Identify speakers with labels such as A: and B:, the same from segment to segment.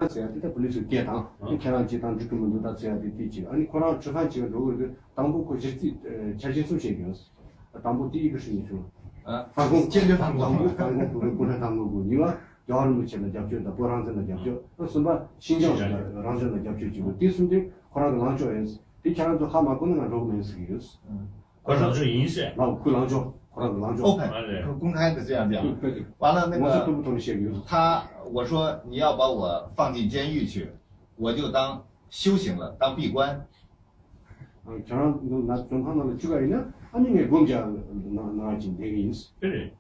A: 돼야 돼 police 개당 개당 기당 주문도 다 돼야 돼 되지 아니 코로나吃饭 지금 그 당부 그 자신 소식이었어 당부 第一个事情是反攻坚决反攻共产党国你ว่าย้อนมุชนะจับจุด보랑 전에 잡죠 무슨 말 신경 랑전에 잡죠 지금 뒤순데 코로나 랑조에서 이 차량도 하마고는 로맨스기스
B: 랑조 인세
A: 랑조
C: open 公开的这样讲，完了那个我说你要把我放进监狱去，我就当修行了，当闭关。
A: 저랑 나 정상으로 주가이는 아니면 공자 나진 되게 있어.
B: 그래.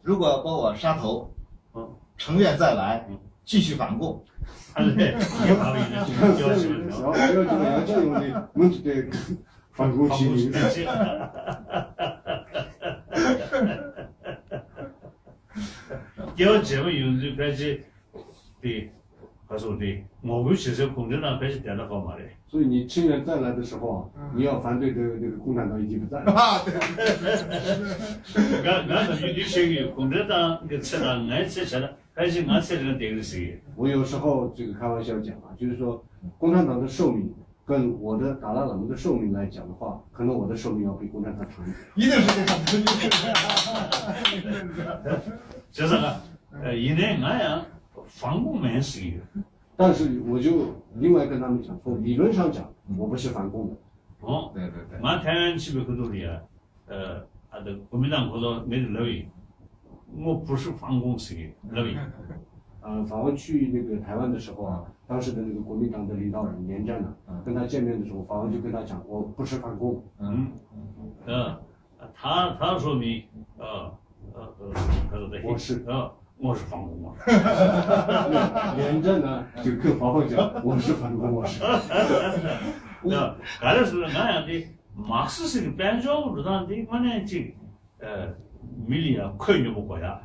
C: 如果把我杀头，成愿再来，继续反共。
B: 对，你把我一直教什么？
A: 要这样这样的，问题的反攻心理。
B: 要这么用就开始对，他说对，我们其实共产党开始点了好嘛的。
A: 所以你成员再来的时候啊，你要反对这个共产党已经不在了。
C: 对。
B: 俺们有的些个共产党个吃了，俺吃了，还是俺吃了这个谁？
A: 我有时候这个开玩笑讲啊，就是说共产党的寿命跟我的达赖喇嘛的寿命来讲的话，可能我的寿命要比共产党长一点。
C: 一定是这样。
B: 就是现在俺呀反共蛮是一个。
A: 但是我就另外跟他们讲，从理论上讲，我不是反共的。
B: 哦，
C: 对对对。
B: 俺台湾去了很多年，国民党或者没得认为，我不是反共是的认为。
A: 访问去那个台湾的时候啊，当时的那个国民党的领导人连战呢，跟他见面的时候，访问就跟他讲，我不是反共。
B: 他说明我是反共嘛。
A: 连战呢就跟访问讲，我是反共，我是。
B: 俺是俺样的，马克思是个班长，知道的，我呢这米里啊，快就不国家，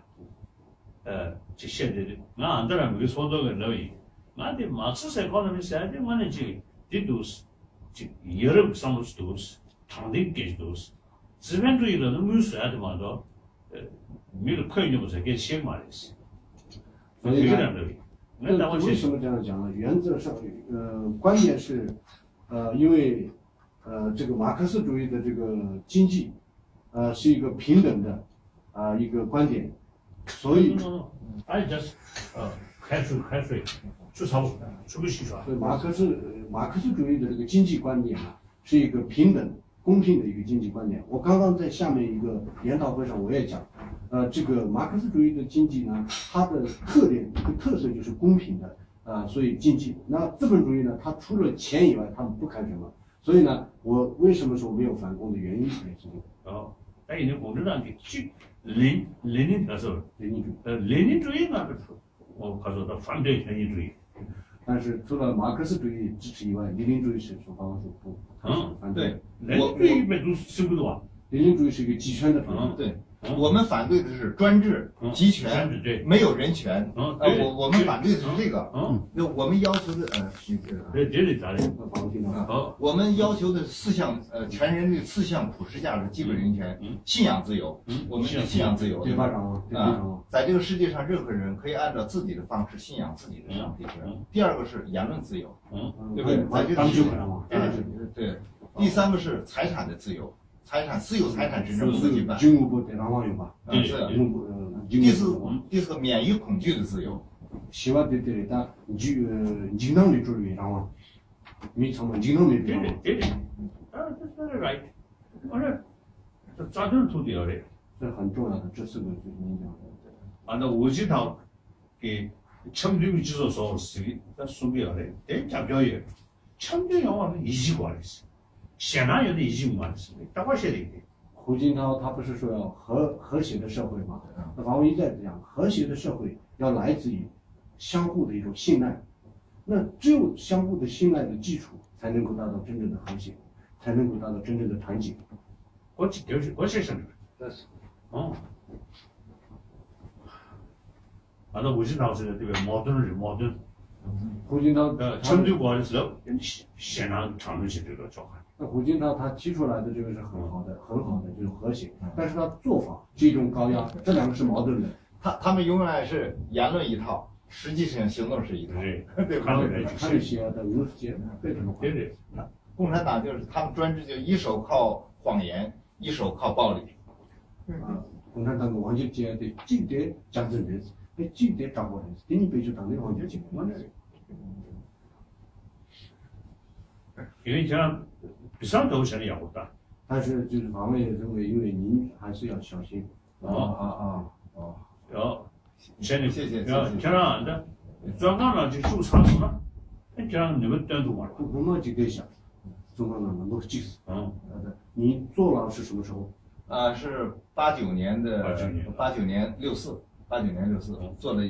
B: 就现在的，俺当然没有说到个认为，俺的马克思在搞那么啥的，我呢这都是，这耶路上都是，唐的给都是，资本主义的那没有啥的嘛都。没有快就不是给写嘛的是，
A: 所以呢，为什么这样讲呢？原则上，关键是，因为这个马克思主义的这个经济，是一个平等的一个观点，所以，
B: 俺就是开水，出草出不起床。
A: 所以马克思主义的这个经济观点啊，是一个平等。公平的一个经济观点，我刚刚在下面一个研讨会上我也讲，这个马克思主义的经济呢，它的特色就是公平的，所以经济。那资本主义呢，它除了钱以外，他们不看什么。所以呢，我为什么说没有反攻的原因是这个。
B: 但因为共产党的列宁特色，列宁主义那个，我他说他反对列宁主义。
A: 但是除了马克思主义支持以外，列宁主义是说方说不，反对。
B: 列宁主义一般都是什么多啊？
A: 列宁主义是一个集权的主义。
C: 对，我们反对的是专制、集权，没有人权。我们反对的是这个。那我们要求的
B: 这咋的？
C: 我们要求的4项全人类4项普世价值基本人权，信仰自由，我们是信仰自由的。在这个世界上，任何人可以按照自己的方式信仰自己的上帝。第2个是言论自由，对不对？在这个世界上，对。第3个是财产的自由。私有财产是人不能侵犯。
A: 军务部得让网友吧。
C: 第4个免于恐惧的自由。
A: 希望得他经常的注意让网，你从经常的。
B: 对，that's right。我说这咋都是土地了的。
A: 这很重要的，这4个最影响的。
B: 那我知道给成都技术所是那说不了的，得讲表演，成都要往一起过来是。显然有的已经完成了，大概写的。
A: 胡锦涛他不是说要和谐的社会吗？那王维在讲，和谐的社会要来自于相互的一种信赖，那只有相互的信赖的基础，才能够达到真正的和谐，才能够达到真正的团结。
B: 我写什么？
A: 但是，
B: 那胡锦涛是这个矛盾。
A: 胡锦涛
B: 成都过来的时候，显然常人写这个教派。
A: 那胡锦涛他提出来的这个是很好的就是和谐，但是他做法是一种高压，这2个是矛盾的。
C: 他们永远是言论一套，实际上行动是一套，对吧？
A: 他们写的50节非常的
B: 对对。
C: 共产党就是他们专制，就一手靠谎言，一手靠暴力。
A: 共产党个王杰节的近代讲真的是，哎，近代掌握的是，第二辈就当那王杰节，
B: 因为讲比上头现在养不大，
A: 但是就是方面认为，因为您还是要小心。
B: 要现在
C: 谢
B: 要加上的，专岗呢就修长时了，加上你们单独玩，
A: 我们就在想，中国人都记死。你坐牢是什么时候？
C: 是89年6·4，做了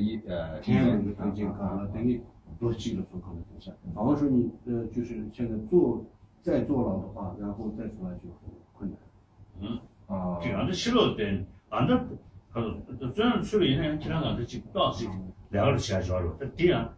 A: 天安门的推荐干了，等你都记了做康的东西。好像说你就是现在再坐牢的话，然后再出来就很困难。
B: 这样的去了等，这样去了以后，这两个就到是2个人起来交流，这第二。